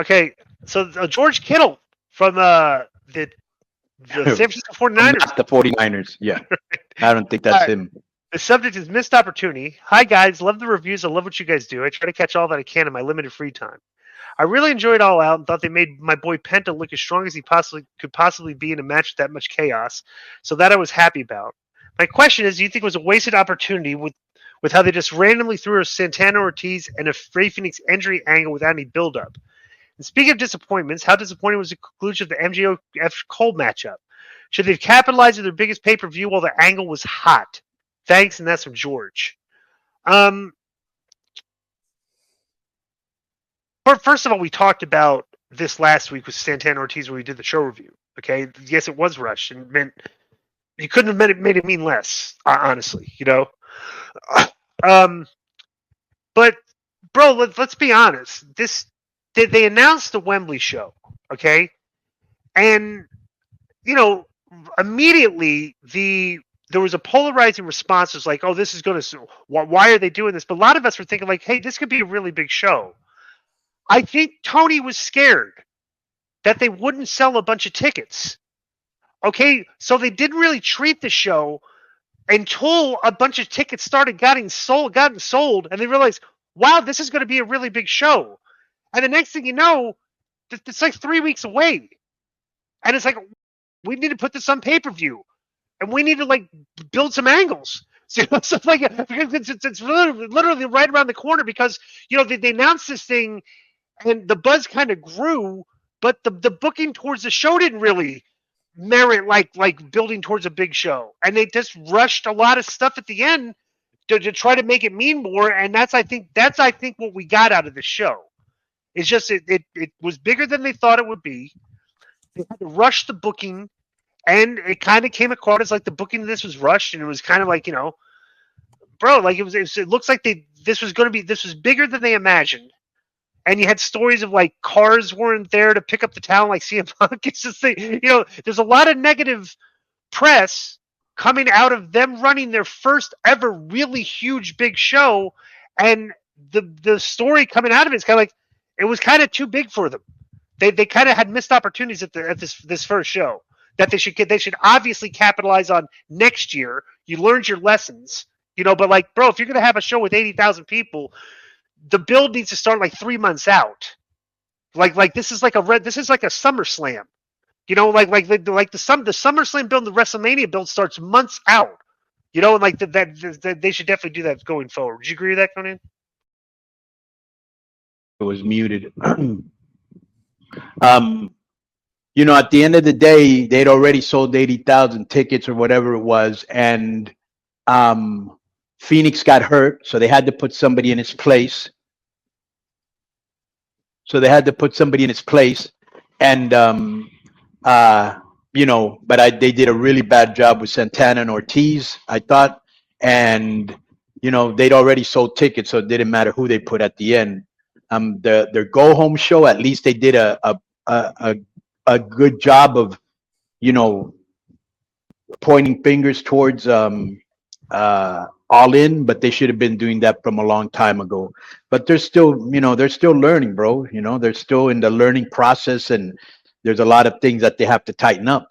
Okay, so George Kittle from the San Francisco 49ers. Not the 49ers. Yeah. I don't think that's him. The subject is missed opportunity. Hi, guys. Love the reviews. I love what you guys do. I try to catch all that I can in my limited free time. I really enjoyed All Out and thought they made my boy Penta look as strong as he could possibly be in a match with that much chaos. So that I was happy about. My question is, do you think it was a wasted opportunity with how they just randomly threw a Santana Ortiz and a Rey Fenix injury angle without any build-up? And speaking of disappointments, how disappointing was the conclusion of the MJF Cole matchup? Should they have capitalized on their biggest pay-per-view while the angle was hot? Thanks, and that's from George. First of all, we talked about this last week with Santana Ortiz when we did the show review. Okay, yes, it was rushed, and meant you couldn't have made it mean less. Honestly, But bro, let's be honest. They announced the Wembley show, okay, and immediately there was a polarizing response. It was like, oh, this is going to, why are they doing this? But a lot of us were thinking like, hey, this could be a really big show. I think Tony was scared that they wouldn't sell a bunch of tickets. Okay, so they didn't really treat the show until a bunch of tickets started gotten sold, and they realized, wow, this is going to be a really big show. And the next thing you know, it's like 3 weeks away. And it's like, we need to put this on pay-per-view. And we need to, like, build some angles. So, because it's literally right around the corner because, they announced this thing and the buzz kind of grew, but the booking towards the show didn't really merit like building towards a big show. And they just rushed a lot of stuff at the end to try to make it mean more. And that's I think what we got out of the show. It's just it was bigger than they thought it would be. They had to rush the booking, and it kind of came across as like the booking of this was rushed, and it was kind of like, bro, like it looks like this was bigger than they imagined. And you had stories of like cars weren't there to pick up the talent like CM Punk. It's just there's a lot of negative press coming out of them running their first ever really huge big show, and the story coming out of it is kind of like it was kind of too big for them. They kind of had missed opportunities at this first show that they should obviously capitalize on next year. You learned your lessons, but like, bro, if you're gonna have a show with 80,000 people, the build needs to start like 3 months out. Like this is like a SummerSlam. Like the SummerSlam build, the WrestleMania build starts months out. And like that they should definitely do that going forward. Would you agree with that, Konnan? It was muted. At the end of the day, they'd already sold 80,000 tickets or whatever it was, and Phoenix got hurt, so they had to put somebody in his place. And they did a really bad job with Santana and Ortiz, I thought, and they'd already sold tickets, so it didn't matter who they put at the end. Their go home show, at least they did a good job of pointing fingers towards All In, but they should have been doing that from a long time ago. But they're still learning, bro. They're still in the learning process, and there's a lot of things that they have to tighten up.